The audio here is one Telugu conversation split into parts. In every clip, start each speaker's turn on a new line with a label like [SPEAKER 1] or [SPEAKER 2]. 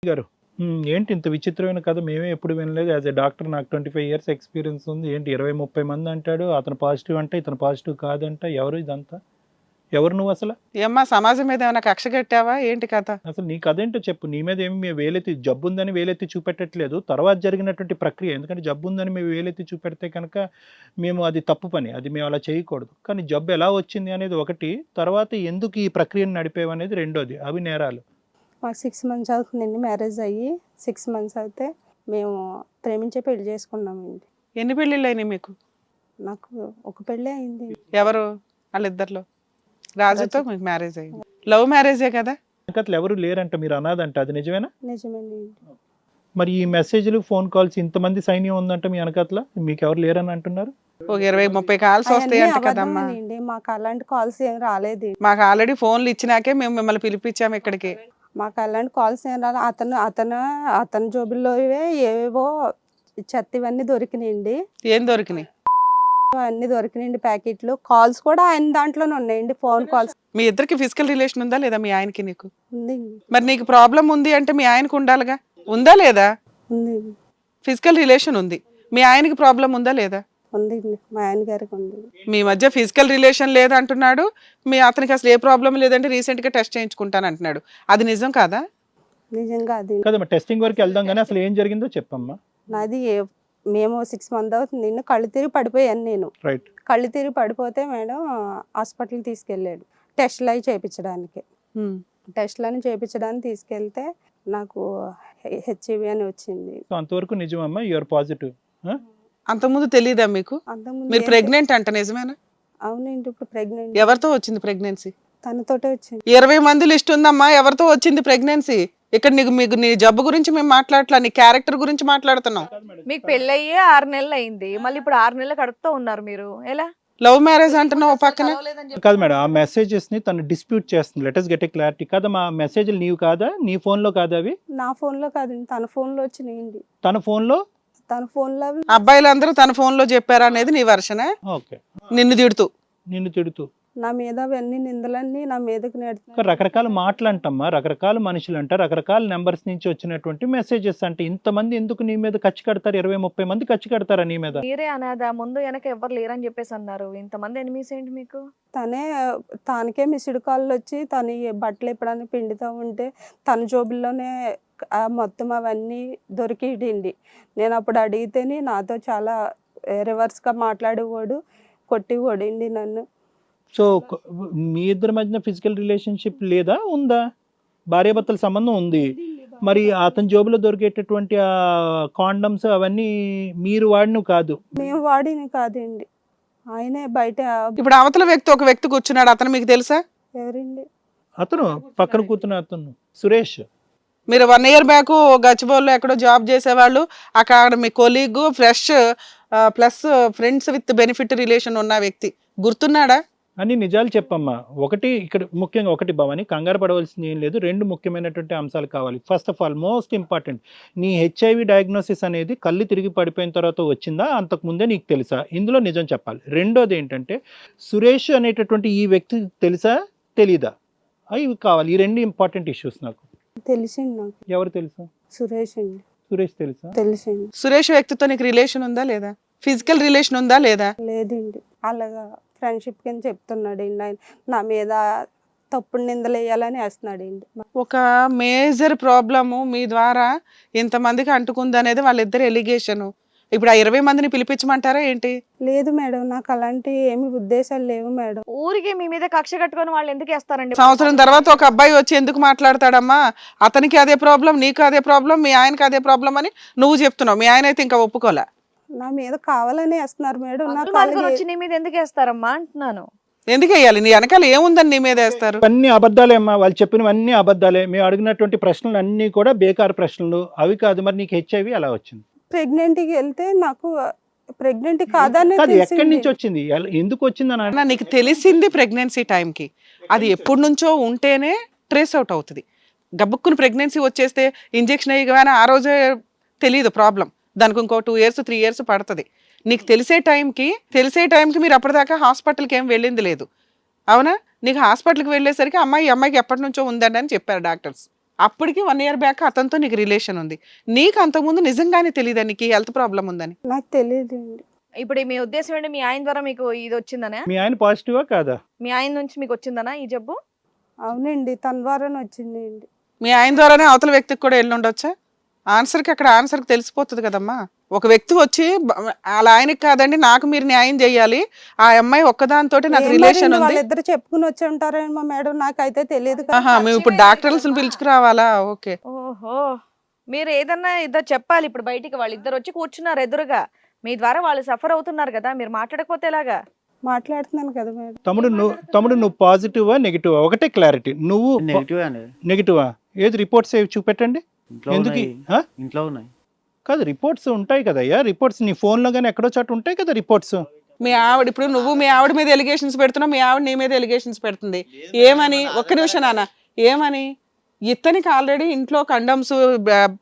[SPEAKER 1] గారు ఏంటి ఇంత విచిత్రమైన కథ మేమే ఎప్పుడు వినలేదు. యాజ్ ఎ డాక్టర్ నాకు 25 ఇయర్స్ ఎక్స్పీరియన్స్ ఉంది. ఏంటి 20-30 మంది అంటాడు, అతను పాజిటివ్ అంటే ఇతను పాజిటివ్ కాదంట. ఎవరు ఇదంతా? ఎవరు నువ్వు అసలు?
[SPEAKER 2] ఏమ్మా సమాజం మీద ఏమైనా కక్ష కట్టావా ఏంటి కథ?
[SPEAKER 1] అసలు నీ కథ ఏంటో చెప్పు. నీ మీద ఏమి మేము వేలెత్తి జబ్బు ఉందని వేలెత్తి చూపెట్టట్లేదు. తర్వాత జరిగినటువంటి ప్రక్రియ, ఎందుకంటే జబ్బు ఉందని మేము వేలెత్తి చూపెడితే కనుక మేము అది తప్పు పని, అది మేము అలా చేయకూడదు. కానీ జబ్బు ఎలా వచ్చింది అనేది ఒకటి, తర్వాత ఎందుకు ఈ ప్రక్రియను నడిపేవనేది రెండోది. అవి నేరాలు.
[SPEAKER 3] మాకు 6 మంత్స్ అవుతుందండి మ్యారేజ్ అయ్యి. 6 మంత్స్ అయితే మేము ప్రేమించే పెళ్లి చేసుకున్నామండి.
[SPEAKER 2] ఎన్ని పెళ్ళిళ్ళు అయినాయి మీకు?
[SPEAKER 3] నాకు ఒక పెళ్ళే అయింది.
[SPEAKER 2] ఎవరు వాళ్ళిద్దరిలో? రాజుతో మీకు మ్యారేజ్ అయింది. లవ్ మ్యారేజే కదా?
[SPEAKER 1] వెనకట్ల ఎవరు లేరంట, మీరు అనాదంట, అది నిజమేనా?
[SPEAKER 3] నిజమండి.
[SPEAKER 1] మరి ఈ మెసేజ్లు ఫోన్ కాల్స్ ఇంతమంది సైన్యం ఉందంట మీ వెనకట్ల, మీకు ఎవరు లేరని అంటున్నారు?
[SPEAKER 2] ఒక 20-30 కాల్స్ వస్తాయి అంట కదమ్మా.
[SPEAKER 3] అవన్నీ మాకు అలాంటి కాల్స్ ఏం రాలేదు.
[SPEAKER 2] మాకు ఆల్రెడీ ఫోన్లు ఇచ్చినాకే మేము మిమ్మల్ని పిలిపించాము ఇక్కడికి.
[SPEAKER 3] మాకు అలాంటి కాల్స్ ఏం రాలేదు. అతని జోబుల్లోవే ఏవేవో చెత్త ఇవన్నీ దొరికినాయండి.
[SPEAKER 2] ఏం దొరికినాయి?
[SPEAKER 3] అన్ని దొరికినాయండి ప్యాకెట్లు. కాల్స్ కూడా ఆయన దాంట్లోనే ఉన్నాయండి, ఫోన్ కాల్స్.
[SPEAKER 2] మీ ఇద్దరికి ఫిజికల్ రిలేషన్ ఉందా లేదా? మీ ఆయనకి నీకు
[SPEAKER 3] ఉందండి.
[SPEAKER 2] మరి నీకు ప్రాబ్లం ఉంది అంటే మీ ఆయనకు ఉండాలిగా, ఉందా లేదా?
[SPEAKER 3] ఉందండి.
[SPEAKER 2] ఫిజికల్ రిలేషన్ ఉంది, మీ ఆయనకి ప్రాబ్లం ఉందా లేదా?
[SPEAKER 3] ఉందండి, మా ఆయన గారికి ఉంది.
[SPEAKER 2] మీ మధ్య ఫిజికల్ రిలేషన్ లేదంటున్నాడు, మీ అతనికి అసలు ఏ ప్రాబ్లం లేదంటే రీసెంట్ గా టెస్ట్ చేయించుకుంటాను అంటున్నాడు. అది నిజం కాదా?
[SPEAKER 3] నిజంగా అది
[SPEAKER 1] కదమ్మా, టెస్టింగ్ వరకు వెళ్దాం కానీ అసలు ఏం జరిగిందో చెప్పమ్మా.
[SPEAKER 3] నాది మేము 6 మంత్ అవుతుంది. నిన్ను కళ్ళు తిరిగి పడిపోయాను నేను.
[SPEAKER 1] రైట్.
[SPEAKER 3] కళ్ళు తిరిగి పడిపోతే మేడం హాస్పిటల్కి తీసుకెళ్ళాడు టెస్ట్లు అవి చేయించడానికి. టెస్ట్లని చేయించడానికి తీసుకెళ్తే నాకు హెచ్ఐవి అని వచ్చింది.
[SPEAKER 1] సో అంతవరకు నిజమమ్మా, యూఆర్ పాజిటివ్.
[SPEAKER 2] అంతకుముందు తెలీదా మీకు?
[SPEAKER 3] అంతకుముందు
[SPEAKER 2] మీరు ప్రెగ్నెంట్ అంట, నిజమేనా?
[SPEAKER 3] అవునండి, ఇప్పుడు ప్రెగ్నెంట్.
[SPEAKER 2] ఎవరితో వచ్చింది ప్రెగ్నెన్సీ?
[SPEAKER 3] తనతోటే వచ్చింది.
[SPEAKER 2] 20 మంది లిస్ట్ ఉందమ్మా, ఎవరితో వచ్చింది ప్రెగ్నెన్సీ? ఇక్కడ మీకు నీ జబ్బు గురించి మేము మాట్లాడట్లా, నీ క్యారెక్టర్ గురించి మాట్లాడుతున్నాం.
[SPEAKER 4] మీకు పెళ్ళయ్యే 6 నెలలు అయింది, మళ్ళీ ఇప్పుడు 6 నెలలు కడుపుతూ ఉన్నారు మీరు. ఎలా
[SPEAKER 2] లవ్ మ్యారేజ్ అంటున్నావు పక్కన?
[SPEAKER 1] కాదు మేడం, ఆ మెసేజెస్ ని తను డిస్ప్యూట్ చేస్తుంది. Let us get a clarity. కదా మా మెసేజ్లు నీవు కాదా, నీ ఫోన్ లో కాదా అవి?
[SPEAKER 3] నా ఫోన్ లో కాదండి, తన ఫోన్ లో వచ్చినాయండి.
[SPEAKER 1] తన ఫోన్ లో
[SPEAKER 3] అవి
[SPEAKER 2] అబ్బాయిలందరూ తన ఫోన్ లో చెప్పారా అనేది నీ వర్షనే?
[SPEAKER 1] ఓకే.
[SPEAKER 2] నిన్ను తిడుతూ
[SPEAKER 3] నా మీద అవన్నీ నిందలన్నీ నా మీదకి నెడుతున్నారు.
[SPEAKER 1] రకరకాల మాటలు అంటమ్మా, రకరకాల మనుషులు అంట, రకరకాల నెంబర్స్ నుంచి వచ్చినటువంటి మెసేజెస్ అంటే ఇంతమంది ఎందుకు నీ మీద ఖర్చు కడతారు? 20-30 మంది ఖర్చు కడతారా నీ మీద?
[SPEAKER 4] మీరే అనాదా, ముందు వెనక ఎవరు లేరని చెప్పేసి అన్నారు. ఇంతమంది ఎనిమిస్ ఏంటి మీకు?
[SPEAKER 3] తనకే మిస్డ్ కాళ్ళు వచ్చి తను బట్టలు ఎప్పుడైనా పిండితో ఉంటే తన జోబుల్లోనే మొత్తం అవన్నీ దొరికిండి. నేను అప్పుడు అడిగితేనే నాతో చాలా రివర్స్గా మాట్లాడేవాడు, కొట్టివాడండి నన్ను.
[SPEAKER 1] సో మీ ఇద్దరి మధ్యన ఫిజికల్ రిలేషన్షిప్ లేదా, ఉందా? భార్యాభర్తల సంబంధం ఉంది. మరి అతని జోబులో దొరికేటటువంటి ఆ కాండమ్స్ అవన్నీ మీరు వాడినవి కాదు?
[SPEAKER 3] మేము వాడిని కాదండి, ఆయనే బయట.
[SPEAKER 2] ఇప్పుడు అవతల వ్యక్తి ఒక వ్యక్తి కూర్చున్నాడు, అతను మీకు తెలుసా?
[SPEAKER 3] ఎవరండి
[SPEAKER 1] అతను? పక్కన కూర్చున్న అతను సురేష్.
[SPEAKER 2] మీరు 1 year బ్యాక్ గచ్చిబౌలిలో ఎక్కడో జాబ్ చేసేవాళ్ళు, అక్కడ మీ colleague fresh plus friends with benefit relation ఉన్న వ్యక్తి గుర్తున్నాడా?
[SPEAKER 1] అని నిజాలు చెప్పమ్మా. ఒకటి ఇక్కడ ముఖ్యంగా, ఒకటి భవాని, కంగారు పడవలసింది ఏం లేదు. 2 ముఖ్యమైనటువంటి అంశాలు కావాలి. First of all, most important, నీ హెచ్ఐవి డయాగ్నోసిస్ అనేది కళ్ళు తిరిగి పడిపోయిన తర్వాత వచ్చిందా, అంతకు ముందే నీకు తెలుసా? ఇందులో నిజం చెప్పాలి. రెండోది ఏంటంటే, సురేష్ అనేటటువంటి ఈ వ్యక్తి తెలుసా తెలీదా, అవి కావాలి. ఈ 2 ఇంపార్టెంట్ ఇష్యూస్ నాకు.
[SPEAKER 3] తెలిసింది. నాకు
[SPEAKER 1] ఎవరు తెలుసు?
[SPEAKER 3] సురేష్ అండి.
[SPEAKER 1] సురేష్ తెలుసా?
[SPEAKER 3] తెలిసింది.
[SPEAKER 2] సురేష్ వ్యక్తితో నీకు రిలేషన్ ఉందా లేదా? ఫిజికల్ రిలేషన్ ఉందా లేదా?
[SPEAKER 3] లేదండి, అలాగా ఫ్రెండ్షిప్ కింద చెప్తున్నాడండి. ఆయన నా మీద తప్పుడు నిందలు వేయాలని వేస్తున్నాడండి.
[SPEAKER 2] ఒక మేజర్ ప్రాబ్లము మీ ద్వారా ఇంతమందికి అంటుకుంది అనేది వాళ్ళిద్దరు ఎలిగేషన్. ఇప్పుడు ఆ 20 మందిని పిలిపించమంటారా ఏంటి?
[SPEAKER 3] లేదు మేడం, నాకు అలాంటి ఏమి ఉద్దేశాలు లేవు మేడం.
[SPEAKER 4] ఊరికి మీ మీద కక్ష కట్టుకొని వాళ్ళు ఎందుకు వేస్తారండి?
[SPEAKER 2] సంవత్సరం తర్వాత ఒక అబ్బాయి వచ్చి ఎందుకు మాట్లాడతాడమ్మా, అతనికి అదే ప్రాబ్లం, నీకు అదే ప్రాబ్లం, మీ ఆయనకి అదే ప్రాబ్లం అని నువ్వు చెప్తున్నావు. మీ ఆయన అయితే ఇంకా ఒప్పుకోలే.
[SPEAKER 3] నా మీద కావాలని వేస్తున్నారు మేడం. నాకు
[SPEAKER 4] వచ్చి నీ మీద ఎందుకు వేస్తారమ్మా అంటున్నాను.
[SPEAKER 2] ఎందుకు వేయాలి? నీ వెనకాల ఏముందని నీ మీద వేస్తారు?
[SPEAKER 1] అన్ని అబద్ధాలే అమ్మా, వాళ్ళు చెప్పినవన్నీ అబద్ధాలే. మేము అడిగినటువంటి ప్రశ్నలు అన్నీ కూడా బేకారు ప్రశ్నలు, అవి కాదు. మరి నీకు హెచ్ఐవి ఎలా వచ్చింది?
[SPEAKER 3] ప్రెగ్నెంట్కి వెళ్తే నాకు ప్రెగ్నెంట్ కాదని
[SPEAKER 1] ఎక్కడి నుంచి వచ్చింది, ఎందుకు వచ్చింది అని
[SPEAKER 2] నీకు తెలిసింది ప్రెగ్నెన్సీ టైంకి. అది ఎప్పటి నుంచో ఉంటేనే ట్రేస్ అవుట్ అవుతుంది. గబ్బుక్కుని ప్రెగ్నెన్సీ వచ్చేస్తే ఇంజెక్షన్ అయ్యగానే ఆ రోజే తెలియదు ప్రాబ్లం, దానికి ఇంకో 2 years 3 years పడుతుంది. నీకు తెలిసే టైంకి మీరు అప్పటిదాకా హాస్పిటల్కి ఏం వెళ్ళింది లేదు, అవునా? నీకు హాస్పిటల్కి వెళ్ళేసరికి అమ్మాయికి ఎప్పటి నుంచో ఉందండి అని చెప్పారు డాక్టర్స్. అప్పటికి 1 year బ్యాక్ అతనితో నీకు రిలేషన్ ఉంది. నీకు అంతకుముందు నిజంగానే తెలియదా నీకు హెల్త్ ప్రాబ్లం ఉందని?
[SPEAKER 3] నాకు తెలియదండి.
[SPEAKER 4] ఇప్పుడు మీ ఉద్దేశం ఏంటి, మీ ఆయన ద్వారా మీకు ఇది వచ్చిందనే?
[SPEAKER 1] మీ ఆయన పాజిటివా కాదా?
[SPEAKER 4] మీ ఆయన నుంచి మీకు వచ్చిందనా ఈ జబ్బు?
[SPEAKER 3] అవునండి, తన ద్వారానే వచ్చిందండి.
[SPEAKER 2] మీ ఆయన ద్వారానే అవతల వ్యక్తికి కూడా వెళ్ళి ఉండొచ్చా? ఆన్సర్కి అక్కడ ఆన్సర్కి తెలిసిపోతుంది కదమ్మా. ఒక వ్యక్తి వచ్చి అలా ఆయనకి కాదండి నాకు మీరు న్యాయం చేయాలి, ఆ అమ్మాయి ఒక్కదానితో నాకు రిలేషన్ ఉంది.
[SPEAKER 3] వాళ్ళిద్దరు చెప్పుకుని వచ్చి ఉంటారేమో మేడం, నాకైతే తెలియదు కదా.
[SPEAKER 2] ఆహా, మేము ఇప్పుడు డాక్టర్స్ పిలుచుకురావాలా? ఓకే.
[SPEAKER 4] ఓహో, మీరు ఏదన్నా ఇద్దరు చెప్పాలి ఇప్పుడు బయటికి. వాళ్ళిద్దరు వచ్చి కూర్చున్నారు ఎదురుగా, మీ ద్వారా వాళ్ళు సఫర్ అవుతున్నారు కదా, మీరు మాట్లాడకపోతే ఎలాగా?
[SPEAKER 3] మాట్లాడుతున్నాను కదా మేడం.
[SPEAKER 1] తమ్ముడు నువ్వు పాజిటివా నెగిటివా? ఒకటే క్లారిటీ, నువ్వు
[SPEAKER 5] నెగిటివ్ అండి.
[SPEAKER 1] నెగిటివా? ఏది రిపోర్ట్స్ ఏవి చూపెట్టండి.
[SPEAKER 5] ఇంట్లో
[SPEAKER 1] ఎందుకు
[SPEAKER 5] ఉన్నాయి.
[SPEAKER 1] ఆ?
[SPEAKER 5] ఇంట్లో ఉన్నాయి.
[SPEAKER 1] కాదు, రిపోర్ట్స్ ఉంటాయి కదయ్యా, రిపోర్ట్స్ నీ ఫోన్లో కానీ ఎక్కడో చాటు ఉంటాయి కదా రిపోర్ట్స్.
[SPEAKER 2] మీ ఆవిడ ఇప్పుడు నువ్వు మీ ఆవిడ మీద ఎలిగేషన్స్ పెడుతున్నావు, మీ ఆవిడ నీ మీద ఎలిగేషన్స్ పెడుతుంది. ఏమని? ఒక్క నిమిషం నాన్న. ఏమని? ఇతనికి ఆల్రెడీ ఇంట్లో కండమ్స్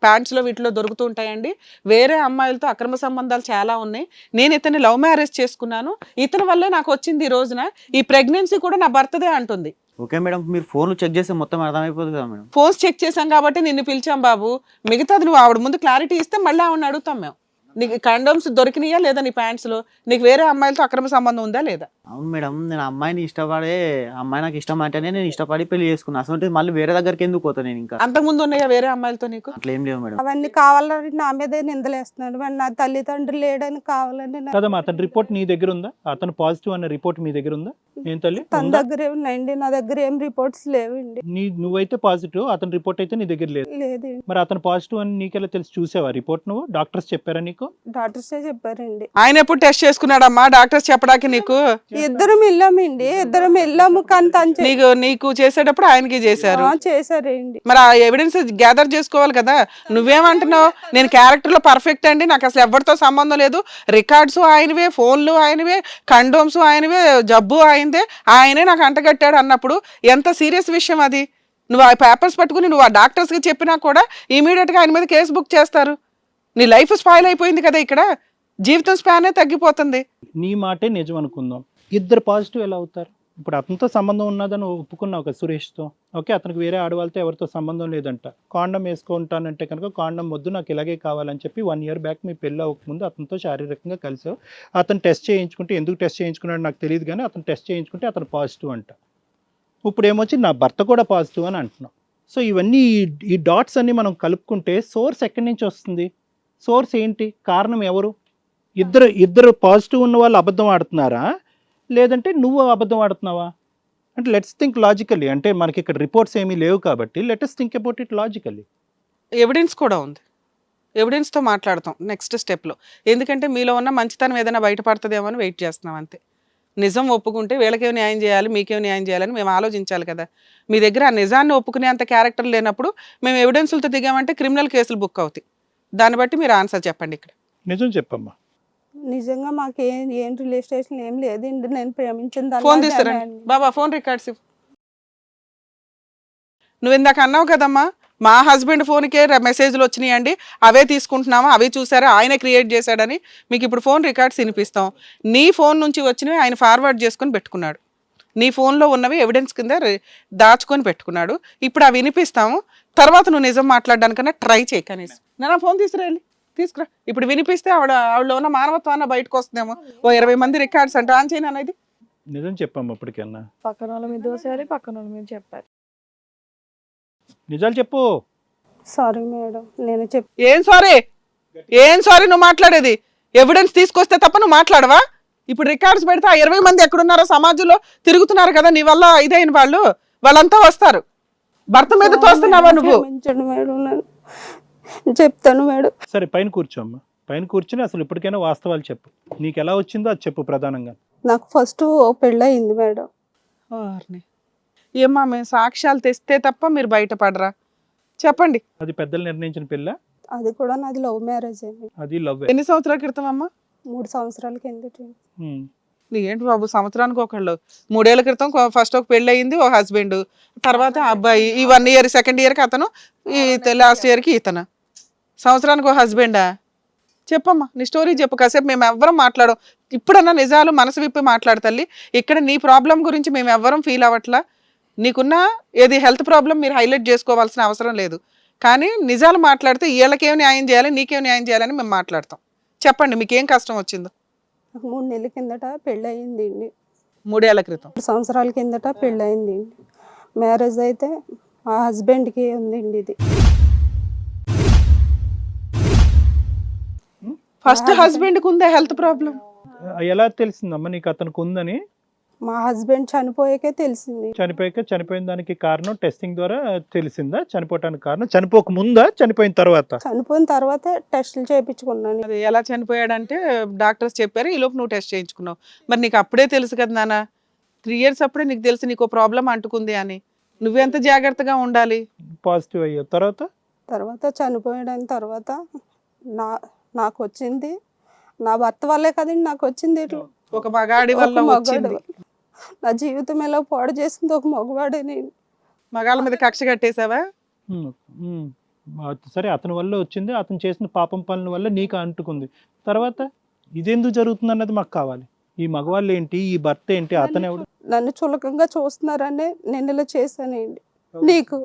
[SPEAKER 2] ప్యాంట్స్లో వీటిలో దొరుకుతూ ఉంటాయండి. వేరే అమ్మాయిలతో అక్రమ సంబంధాలు చాలా ఉన్నాయి. నేను ఇతన్ని లవ్ మ్యారేజ్ చేసుకున్నాను, ఇతని వల్లే నాకు వచ్చింది ఈ రోజున. ఈ ప్రెగ్నెన్సీ కూడా నా భర్తదే అంటుంది.
[SPEAKER 5] ఓకే మేడం, మీరు ఫోన్లు చెక్ చేస్తే మొత్తం అర్థమైపోతుంది కదా మేడం.
[SPEAKER 2] ఫోన్స్ చెక్ చేసాం కాబట్టి నిన్ను పిలిచాం బాబు. మిగతాది నువ్వు ఆవిడ ముందు క్లారిటీ ఇస్తే మళ్ళీ ఆవిడని అడుగుతాం మేము. నీకు కండోమ్స్ దొరికినాయా లేదా నీ ప్యాంట్స్లో? నీకు వేరే అమ్మాయిలతో అక్రమ సంబంధం ఉందా లేదా?
[SPEAKER 5] అవును మేడం, నేను అమ్మాయిని ఇష్టపడే, అమ్మాయి నాకు ఇష్టం అంటేనే నేను ఇష్టపడి పెళ్లి చేసుకున్నాను. అసలు మళ్ళీ వేరే దగ్గరికి ఎందుకు పోతా నేను? ఇంకా
[SPEAKER 2] అంతకుముందు ఉన్నాయా వేరే అమ్మాయిలతో నీకు?
[SPEAKER 5] అట్లా ఏం లేవు మేడం.
[SPEAKER 3] అవన్నీ కావాలని నా మీదే నిందలేస్తున్నాడు. మరి నా తల్లిదండ్రులు లేడని కావాలని
[SPEAKER 1] కదమ్మా, అతని రిపోర్ట్ నీ దగ్గర ఉందా? అతను పాజిటివ్ అన్న రిపోర్ట్ మీ దగ్గర ఉందా? ఏం తల్లి
[SPEAKER 3] తన
[SPEAKER 1] ఉందా?
[SPEAKER 3] దగ్గరే ఉన్నాయండి, నా దగ్గర ఏం రిపోర్ట్స్ లేవండి.
[SPEAKER 1] నువ్వైతే పాజిటివ్, అతని రిపోర్ట్ అయితే నీ దగ్గర లేదు.
[SPEAKER 3] లేదండి,
[SPEAKER 1] మరి అతను పాజిటివ్ అని నీకెలా తెలిసి? చూసావా రిపోర్ట్? నువ్వు డాక్టర్స్ చెప్పారా నీకు?
[SPEAKER 3] డాక్టర్సే చెప్పారండి.
[SPEAKER 2] ఆయన ఎప్పుడు టెస్ట్ చేసుకున్నాడమ్మా డాక్టర్స్ చెప్పడానికి నీకు?
[SPEAKER 3] ఇద్దరం వెళ్ళామండి, ఇద్దరం వెళ్ళాము. కానీ తను
[SPEAKER 2] నీకు చేసేటప్పుడు ఆయనకి చేశారు.
[SPEAKER 3] చేశారండి.
[SPEAKER 2] మరి ఆ ఎవిడెన్స్ గ్యాదర్ చేసుకోవాలి కదా. నువ్వేమంటున్నావు? నేను క్యారెక్టర్ లో పర్ఫెక్ట్ అండి, నాకు అసలు ఎవరితో సంబంధం లేదు, రికార్డ్స్ ఆయనవే, ఫోన్లు ఆయనవే, కండోమ్స్ ఆయనవే, జబ్బు ఆయనదే, ఆయనే నాకు అంటగట్టాడు అన్నప్పుడు ఎంత సీరియస్ విషయం అది. నువ్వు ఆ పేపర్స్ పట్టుకుని నువ్వు ఆ డాక్టర్స్కి చెప్పినా కూడా ఇమీడియట్గా ఆయన మీద కేసు బుక్ చేస్తారు. నీ లైఫ్ స్పాయిల్ అయిపోయింది కదా, ఇక్కడ జీవితం స్పానే తగ్గిపోతుంది.
[SPEAKER 1] నీ మాటే నిజం అనుకుందాం, ఇద్దరు పాజిటివ్ ఎలా అవుతారు? ఇప్పుడు అతనితో సంబంధం ఉన్నదని ఒప్పుకున్నావు కదా సురేష్తో, ఓకే, అతనికి వేరే ఆడవాళ్ళతో ఎవరితో సంబంధం లేదంట, కాండం వేసుకుంటానంటే కనుక కాండం వద్దు నాకు ఇలాగే కావాలని చెప్పి 1 year బ్యాక్ మీ పెళ్ళి అవ్వకముందు అతనితో శారీరకంగా కలిసావు. అతను టెస్ట్ చేయించుకుంటే, ఎందుకు టెస్ట్ చేయించుకున్నాడు నాకు తెలియదు కానీ అతను టెస్ట్ చేయించుకుంటే అతను పాజిటివ్ అంట. ఇప్పుడు ఏమొచ్చి నా భర్త కూడా పాజిటివ్ అని అంటున్నాం. సో ఇవన్నీ ఈ డాట్స్ అన్ని మనం కలుపుకుంటే సోర్స్ ఎక్కడి నుంచి వస్తుంది? సోర్స్ ఏంటి? కారణం ఎవరు? ఇద్దరు పాజిటివ్ ఉన్న వాళ్ళు అబద్ధం ఆడుతున్నారా, లేదంటే నువ్వు అబద్ధం ఆడుతున్నావా? అంటే లెట్స్ థింక్ లాజికల్లీ. అంటే మనకి ఇక్కడ రిపోర్ట్స్ ఏమీ లేవు కాబట్టి let's think about it logically.
[SPEAKER 2] Evidence కూడా ఉంది, ఎవిడెన్స్తో మాట్లాడతాం నెక్స్ట్ స్టెప్లో. ఎందుకంటే మీలో ఉన్న మంచితనం ఏదైనా బయటపడుతుందేమో అని వెయిట్ చేస్తున్నాం అంతే. నిజం ఒప్పుకుంటే వీళ్ళకేం న్యాయం చేయాలి, మీకేం న్యాయం చేయాలని మేము ఆలోచించాలి కదా. మీ దగ్గర ఆ నిజాన్ని ఒప్పుకునే అంత క్యారెక్టర్ లేనప్పుడు మేము ఎవిడెన్స్లతో దిగామంటే క్రిమినల్ కేసులు బుక్ అవుతాయి. దాన్ని బట్టి మీరు ఆన్సర్ చెప్పండి. ఇక్కడ
[SPEAKER 1] నిజం చెప్పమ్మా.
[SPEAKER 3] నిజంగా మాకు ఏం రిలేషన్ ఏం లేదండి. నేను ప్రేమించిన
[SPEAKER 2] ఫోన్ తీస్తారండి బాబా, ఫోన్ రికార్డ్స్ ఇవ్వు. నువ్వు ఇందాక అన్నావు కదమ్మా, మా హస్బెండ్ ఫోన్కే మెసేజ్లు వచ్చినాయండి, అవే తీసుకుంటున్నామా, అవే చూసారా, ఆయన క్రియేట్ చేశాడని. మీకు ఇప్పుడు ఫోన్ రికార్డ్స్ వినిపిస్తాం. నీ ఫోన్ నుంచి వచ్చినవి ఆయన ఫార్వర్డ్ చేసుకొని పెట్టుకున్నాడు, నీ ఫోన్లో ఉన్నవి ఎవిడెన్స్ కింద దాచుకొని పెట్టుకున్నాడు. ఇప్పుడు అవి వినిపిస్తాము, తర్వాత నువ్వు నిజం మాట్లాడడానికన్నా ట్రై చేయి కనీసం. నా ఫోన్ తీసుకురా. ఇప్పుడు వినిపిస్తే ఆవిడలో ఉన్న మానవత్వాన్ని బయటకు వస్తుందేమో. ఓ 20 మంది రికార్డ్స్ అంటే ఆన్ చేయను అనేది.
[SPEAKER 1] నిజం చెప్పమ్మా ఇప్పటికన్నా.
[SPEAKER 4] పక్కన వాళ్ళ మీద దోసారి, పక్కన వాళ్ళ మీద చెప్పారు.
[SPEAKER 1] నిజాలు చెప్పు.
[SPEAKER 3] సారీ మేడం, నేను
[SPEAKER 2] ఏం సారీ నువ్వు మాట్లాడేది? ఎవిడెన్స్ తీసుకొస్తే తప్ప నువ్వు మాట్లాడవా? ఇప్పుడు రికార్డ్స్ పెడితే ఆ 20 మంది ఎక్కడున్నారో సమాజంలో తిరుగుతున్నారు కదా, నీ వల్ల ఇదైన వాళ్ళంతా వస్తారు. భర్త మీద తోస్తున్నావా నువ్వు?
[SPEAKER 3] చెప్తాను మేడం.
[SPEAKER 1] సరే పైన కూర్చోమ్మా, పైన కూర్చుని అసలు ఇప్పటికైనా వాస్తవాలు చెప్పు. నీకు ఎలా వచ్చిందో అది చెప్పు ప్రధానంగా.
[SPEAKER 3] నాకు ఫస్ట్ పెళ్ళి అయింది మేడం.
[SPEAKER 2] ఏమ్మా, మేము సాక్ష్యాలు తెస్తే తప్ప మీరు బయటపడరా? చెప్పండి.
[SPEAKER 1] అది పెద్దలు నిర్ణయించిన పిల్ల?
[SPEAKER 3] అది కూడా నాది లవ్ మ్యారేజ్ అండి.
[SPEAKER 1] అది లవ్.
[SPEAKER 2] ఎన్ని సంవత్సరాల క్రితం అమ్మా?
[SPEAKER 3] 3 సంవత్సరాల కిందట.
[SPEAKER 2] ఏంటి బాబు, సంవత్సరానికి ఒకళ్ళు. 3 ఏళ్ల క్రితం ఫస్ట్ ఒక పెళ్ళి అయింది, ఒక హస్బెండ్, తర్వాత అబ్బాయి, ఈ 1 year సెకండ్ ఇయర్కి అతను, ఈ లాస్ట్ ఇయర్కి ఇతను. సంవత్సరానికి ఒక హస్బెండా? చెప్పమ్మా నీ స్టోరీ చెప్పు. కాసేపు మేము ఎవ్వరం మాట్లాడం. ఇప్పుడన్నా నిజాలు మనసు విప్పి మాట్లాడతల్లి. ఇక్కడ నీ ప్రాబ్లం గురించి మేము ఎవ్వరం ఫీల్ అవ్వట్లా. నీకున్న ఏది హెల్త్ ప్రాబ్లం మీరు హైలైట్ చేసుకోవాల్సిన అవసరం లేదు. కానీ నిజాలు మాట్లాడితే వీళ్ళకేం న్యాయం చేయాలి, నీకేం న్యాయం చేయాలని మేము మాట్లాడతాం. చెప్పండి మీకేం కష్టం వచ్చిందో.
[SPEAKER 3] నాకు 3 నెలల కిందట పెళ్ళి అయింది అండి.
[SPEAKER 2] 3 ఏళ్ల క్రితం.
[SPEAKER 3] 3 సంవత్సరాల కిందట పెళ్ళి అయింది అండి. మ్యారేజ్ అయితే మా హస్బెండ్కి ఉందండి ఇది.
[SPEAKER 2] ఫస్ట్ హస్బెండ్కి ఉందా హెల్త్ ప్రాబ్లం?
[SPEAKER 1] ఎలా తెలిసిందమ్మా నీకు అతనికి ఉందని?
[SPEAKER 3] మా హస్బెండ్ చనిపోయాకే తెలిసింది.
[SPEAKER 1] చనిపోయిన దానికి కారణం టెస్టింగ్ ద్వారా తెలిసిందా? చనిపోవటానికి కారణం చనిపోక ముందా చనిపోయిన తర్వాత?
[SPEAKER 3] చనిపోయిన తర్వాతే టెస్టులు చేయించుకున్నాను.
[SPEAKER 2] అది ఎలా చనిపోయాడంటే డాక్టర్స్ చెప్పారు, ఈ లోపు నువ్వు టెస్ట్ చేయించుకున్నావు. మరి నీకు అప్పుడే తెలుసు కదా నాన్న, 3 years అప్పుడే నీకు తెలుసు నీకు ప్రాబ్లం అంటుకుంది అని. నువ్వెంత జాగ్రత్తగా ఉండాలి.
[SPEAKER 1] పాజిటివ్ అయ్యా
[SPEAKER 3] తర్వాత చనిపోయడం తర్వాత నాకు వచ్చింది నా భర్త వల్లే కదండి నాకు వచ్చింది. ఇట్లా
[SPEAKER 2] ఒక మగాడి వల్ల
[SPEAKER 3] ఒక మగాడి
[SPEAKER 2] వచ్చింది.
[SPEAKER 3] వల్ల. నా జీవితం ఎలా పాడు చేసింది ఒక మగవాడే. నేను
[SPEAKER 2] మగాళ్ళ మీద కక్ష కట్టేసావా?
[SPEAKER 1] సరే, అతని వల్ల వచ్చింది, అతను చేసిన పాపం పనుల వల్ల నీకు అంటుకుంది. తర్వాత ఇదెందుకు జరుగుతుంది అన్నది మాకు కావాలి. ఈ మగవాళ్ళు ఏంటి, ఈ భర్త ఏంటి, అతను ఎవడు?
[SPEAKER 3] నన్ను చులకంగా చూస్తున్నారని నేను ఇలా చేశానండి. నీకు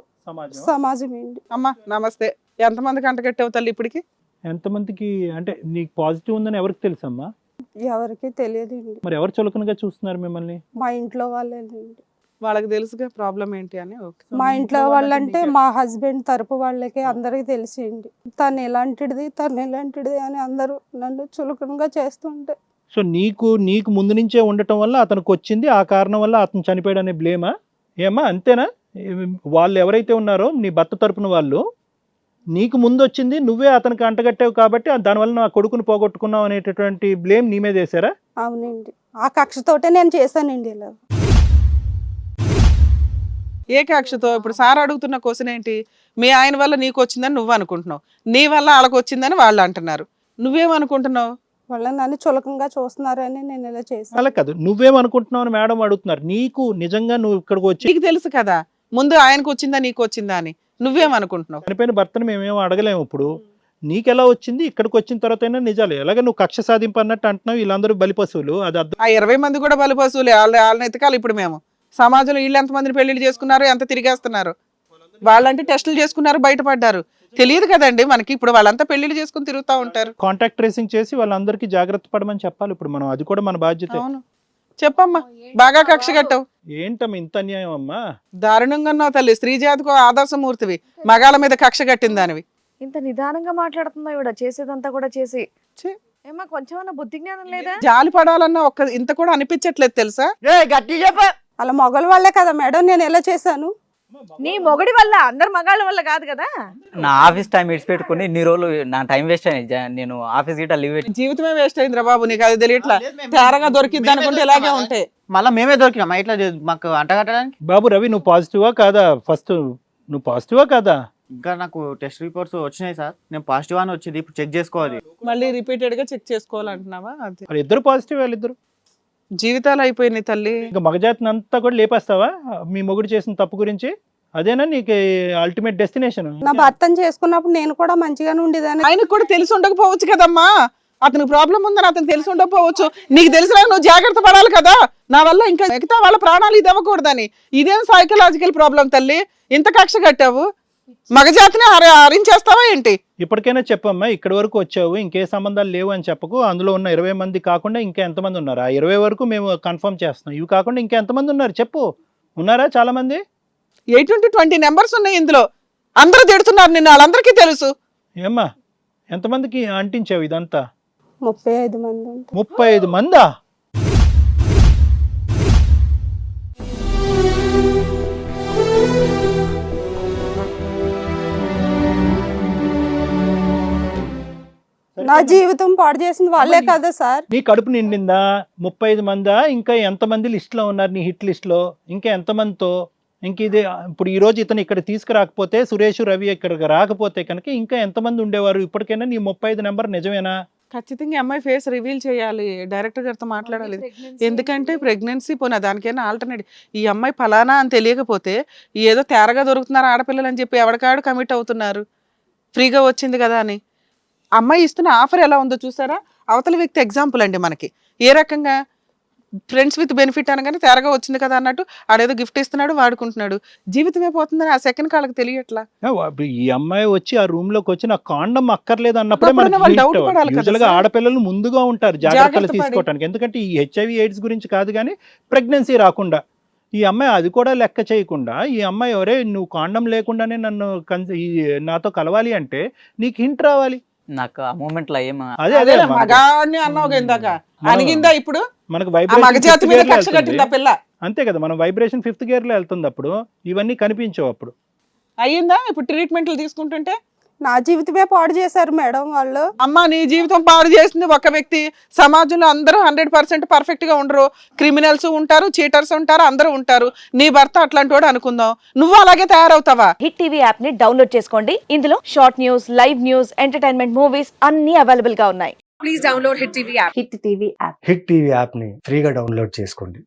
[SPEAKER 3] సమాజం ఏంటి?
[SPEAKER 2] అమ్మా నమస్తే. ఎంతమందికి అంటగట్టావు తల్లి ఇప్పటికి?
[SPEAKER 1] ఎంతమందికి అంటే నీకు పాజిటివ్ ఉందని ఎవరికి తెలుసమ్మా?
[SPEAKER 3] ఎవరికి తెలియదండి.
[SPEAKER 1] మరి ఎవరు చులకనగా చూస్తున్నారు మిమ్మల్ని?
[SPEAKER 3] మా ఇంట్లో వాళ్ళేనండి.
[SPEAKER 2] వాళ్ళకి తెలుసుగా ప్రాబ్లం ఏంటి అని. ఓకే,
[SPEAKER 3] మా ఇంట్లో వాళ్ళంటే మా హస్బెండ్ తరపు వాళ్ళకి అందరికి తెలిసింది. తను ఎలాంటిది అని అందరూ నన్ను చులకనగా చేస్తుంటే.
[SPEAKER 1] సో నీకు ముందు నుంచే ఉండటం వల్ల అతనికి వచ్చింది, ఆ కారణం వల్ల అతను చనిపోయాడు అనే బ్లేమా? ఏమా అంతేనా? వాళ్ళు ఎవరైతే ఉన్నారో నీ భర్త తరపున వాళ్ళు, నీకు ముందు వచ్చింది, నువ్వే అతనికి అంటగట్టావు కాబట్టి దానివల్ల నా కొడుకుని పోగొట్టుకున్నావు అనేటటువంటి బ్లేమ్ నీ మీద వేసారా?
[SPEAKER 3] అవునండి, ఆ కక్షతోటే నేను చేశానండి ఇలా.
[SPEAKER 2] ఏ కక్షతో? ఇప్పుడు సార్ అడుగుతున్న క్వశ్చన్ ఏంటి? మీ ఆయన వల్ల నీకు వచ్చిందని నువ్వు అనుకుంటున్నావు, నీ వల్ల వాళ్ళకి వచ్చిందని వాళ్ళు అంటున్నారు. నువ్వేమనుకుంటున్నావు?
[SPEAKER 3] వాళ్ళ నన్ను చులకంగా చూస్తున్నారని నేను ఇలా చేశాను.
[SPEAKER 1] అలా కాదు, నువ్వేమనుకుంటున్నావు అని మేడం అడుగుతున్నారు. నీకు నిజంగా నువ్వు ఇక్కడికి వచ్చి
[SPEAKER 2] నీకు తెలుసు కదా ముందు ఆయనకు వచ్చిందా నీకు వచ్చిందా అని. నువ్వేమనుకుంటున్నావు?
[SPEAKER 1] చనిపోయిన భర్తను మేమేమో అడగలేము. ఇప్పుడు నీకెలా వచ్చింది, ఇక్కడికి వచ్చిన తర్వాత అయినా నిజాలు. ఎలాగ నువ్వు కక్ష సాధింపు అన్నట్టు అంటున్నావు, వీళ్ళందరూ బలిపశువులు. అది అర్థం.
[SPEAKER 2] ఆ 20 మంది కూడా బలి పశువులే. వాళ్ళని ఎతకాలి ఇప్పుడు మేము. సమాజంలో వీళ్ళు ఎంతమందిని పెళ్లిళ్ళు చేసుకున్నారు, ఎంత తిరిగేస్తున్నారు. వాళ్ళంటే టెస్టులు చేసుకున్నారు, బయటపడ్డారు. తెలియదు కదండి మనకి. ఇప్పుడు వాళ్ళంతా పెళ్లిళ్ళు చేసుకుని తిరుగుతూ ఉంటారు.
[SPEAKER 1] కాంటాక్ట్ ట్రేసింగ్ చేసి వాళ్ళందరికీ జాగ్రత్త పడమని చెప్పాలి ఇప్పుడు మనం. అది కూడా మన బాధ్యత.
[SPEAKER 2] అవును, చెప్పమ్మా. బాగా కక్ష కట్టావు.
[SPEAKER 1] ఏంటమ్మా ఇంత అన్యాయం అమ్మా?
[SPEAKER 2] దారుణంగా ఉన్నావు తల్లి. స్త్రీ జాతికి ఆదర్శమూర్తివి, మగాళ్ళ మీద కక్ష కట్టిందానివి.
[SPEAKER 4] ఇంత నిదానంగా మాట్లాడుతుందా ఇవిడ? చేసేదంతా కూడా చేసి
[SPEAKER 2] ఛీ.
[SPEAKER 4] ఏమా కొంచెం బుద్ధి జ్ఞానం లేదా?
[SPEAKER 2] జాలి పడాలన్న ఒక్క ఇంత కూడా అనిపించట్లేదు తెలుసా?
[SPEAKER 5] గట్టి చెప్ప.
[SPEAKER 3] అలా మొగల వాళ్ళే కదా మేడం నేను ఎలా చేశాను.
[SPEAKER 4] నీ మొగడి వల్ల, అందరు మగాళ్ళ వల్ల కాదు కదా.
[SPEAKER 6] నా ఆఫీస్ టైం ఇడిచి పెట్టుకుని ఇన్ని రోజులు నా టైం వేస్ట్ అయింది. నేను ఆఫీస్ గిట్ట లీవ్ పెట్టి
[SPEAKER 2] జీవితమే వేస్ట్ అయిందిరా బాబు. నీకు అది తెలియట్లా. తేరగా దొరికిద్ది అనుకుంటే ఇలాగే ఉంటాయి.
[SPEAKER 5] మళ్ళీ మేమే దొరికినాం ఇట్లా మాకు అంటగట్టడానికి.
[SPEAKER 1] బాబు రవి, నువ్వు పాజిటివా కాదా? ఫస్ట్ నువ్వు పాజిటివా కాదా?
[SPEAKER 5] ఇంకా నాకు టెస్ట్ రిపోర్ట్స్ వచ్చినాయి సార్. నేను పాజిటివ్ అని వచ్చింది, ఇప్పుడు చెక్ చేసుకోవాలి.
[SPEAKER 2] మళ్ళీ రిపీటెడ్ గా చెక్ చేసుకోవాలంటున్నావా? అది
[SPEAKER 1] వాళ్ళు ఇద్దరు పాజిటివ్, వాళ్ళిద్దరు.
[SPEAKER 2] జీవితాలు అయిపోయినాయి తల్లి.
[SPEAKER 1] ఇంకా మగజాతిని అంతా కూడా లేపేస్తావా మీ మొగుడు చేసిన తప్పు గురించి? అదేనా నీకు అల్టిమేట్ డెస్టినేషన్?
[SPEAKER 3] నా భర్తను చేసుకున్నప్పుడు నేను కూడా మంచిగానే ఉండేదాన్ని.
[SPEAKER 2] ఆయనకు కూడా తెలిసి ఉండకపోవచ్చు కదమ్మా. అతనికి ప్రాబ్లం ఉందని అతను తెలిసి ఉండకపోవచ్చు. నీకు తెలిసినా నువ్వు జాగ్రత్త పడాలి కదా. నా వల్ల ఇంకా మిగతా వాళ్ళ ప్రాణాలు ఇది అవ్వకూడదని. ఇదేం సైకలాజికల్ ప్రాబ్లం తల్లి? ఇంత కక్ష కట్టావు, మగజాతిని హరించేస్తావా ఏంటి?
[SPEAKER 1] ఇప్పటికైనా చెప్పమ్మా, ఇక్కడి వరకు వచ్చావు, ఇంకే సంబంధాలు లేవు అని చెప్పకు. అందులో ఉన్న 20 మంది కాకుండా ఇంకా ఎంతమంది ఉన్నారు? ఆ 20 వరకు మేము కన్ఫర్మ్ చేస్తున్నాం. ఇవి కాకుండా ఇంకా ఎంతమంది ఉన్నారు చెప్పు. ఉన్నారా చాలా మంది?
[SPEAKER 2] 8 to 20 నెంబర్స్ ఉన్నాయి ఇందులో. అందరూ తిడుతున్నారు నిన్ను, వాళ్ళందరికీ తెలుసు.
[SPEAKER 1] ఏమ్మా ఎంతమందికి అంటించావు ఇదంతా?
[SPEAKER 3] 35 మంది ఉంటారు.
[SPEAKER 1] 35 మందా?
[SPEAKER 3] నా జీవితం పాడు చేసింది వాళ్ళే కదా సార్.
[SPEAKER 1] నీ కడుపు నిండిందా? 35 మందా? ఇంకా ఎంతమంది లిస్ట్లో ఉన్నారు నీ హిట్ లిస్ట్లో? ఇంకా ఎంతమందితో? ఇంక ఇది ఇప్పుడు ఈ రోజు ఇతను ఇక్కడ తీసుకురాకపోతే, సురేష్ రవి ఇక్కడికి రాకపోతే కనుక ఇంకా ఎంతమంది ఉండేవారు? ఇప్పటికైనా నీ 35 నెంబర్ నిజమేనా?
[SPEAKER 2] ఖచ్చితంగా అమ్మాయి ఫేస్ రివీల్ చేయాలి, డైరెక్టర్ గారితో మాట్లాడాలి. ఎందుకంటే ప్రెగ్నెన్సీ పోనా దానికైనా ఆల్టర్నేటివ్. ఈ అమ్మాయి ఫలానా అని తెలియకపోతే ఏదో తేరగా దొరుకుతున్నారు ఆడపిల్లలు అని చెప్పి ఎవరికాడు కమిట్ అవుతున్నారు, ఫ్రీగా వచ్చింది కదా అని. అమ్మాయి ఇస్తున్న ఆఫర్ ఎలా ఉందో చూసారా? అవతల వ్యక్తి ఎగ్జాంపుల్ అండి మనకి. ఏ రకంగా ఫ్రెండ్స్ విత్ బెనిఫిట్ అనగానే తేరగా వచ్చింది కదా అన్నట్టు ఆడేదో గిఫ్ట్ ఇస్తున్నాడు వాడుకుంటున్నాడు. జీవితమే పోతుందని ఆ సెకండ్ కాళ్ళకి తెలియట్లా.
[SPEAKER 1] ఈ అమ్మాయి వచ్చి ఆ రూమ్ లోకి వచ్చి నాకు కాండం అక్కర్లేదు అన్నప్పుడే
[SPEAKER 2] అప్పుడైనా వాళ్ళు doubt పడాలి కదా
[SPEAKER 1] యూజువల్ గా
[SPEAKER 2] సార్.
[SPEAKER 1] ఆడపిల్లలు ముందుగా ఉంటారు జాగ్రత్తలు
[SPEAKER 2] జాగ్రత్త పడి.
[SPEAKER 1] తీసుకోవటానికి. ఎందుకంటే ఈ హెచ్ఐవి ఎయిడ్స్ గురించి కాదు కానీ ప్రెగ్నెన్సీ రాకుండా ఈ అమ్మాయి అది కూడా లెక్క చేయకుండా ఈ అమ్మాయి ఎవరే నువ్వు కాండం లేకుండానే నన్ను నాతో కలవాలి అంటే నీకు హింట్ రావాలి.
[SPEAKER 6] నాకు ఆ మూమెంట్ లో ఏం
[SPEAKER 1] అదే
[SPEAKER 2] అదే
[SPEAKER 1] మనకు-
[SPEAKER 2] మగాన్ని అన్నావు ఇందాక,
[SPEAKER 1] మనం-
[SPEAKER 2] అణిగిందా ఇప్పుడు?
[SPEAKER 1] మనకు
[SPEAKER 2] ఆ
[SPEAKER 1] వైబ్రేషన్
[SPEAKER 2] మగజాతి మీద కక్ష కట్టింది ఆ పిల్ల.
[SPEAKER 1] అంతే కదా, మనం వైబ్రేషన్ 5th గేర్ లో వెళ్తుంది అప్పుడు ఇవన్నీ కనిపించవు. అప్పుడు
[SPEAKER 2] అయ్యిందా ఇప్పుడు ట్రీట్మెంట్లు తీసుకుంటుంటే?
[SPEAKER 3] నా జీవితమే పాడు చేశారు మేడం వాళ్ళు.
[SPEAKER 2] అమ్మ నీ జీవితం పాడు చేసింది ఒక వ్యక్తి. సమాజంలో అందరూ 100% పర్ఫెక్ట్ గా ఉండరు. క్రిమినల్స్ ఉంటారు, చీటర్స్ ఉంటారు, అందరూ ఉంటారు. నీ భర్త అట్లాంటి వాడు అనుకుందాం, నువ్వు అలాగే తయారవుతావా?
[SPEAKER 4] హిట్ టీవీ యాప్ ని డౌన్లోడ్ చేసుకోండి. ఇందులో short news, live news, entertainment movies అన్ని అవైలబుల్ గా ఉన్నాయి.
[SPEAKER 7] హిట్ టీవీ యాప్ని ఫ్రీగా డౌన్లోడ్ చేసుకోండి.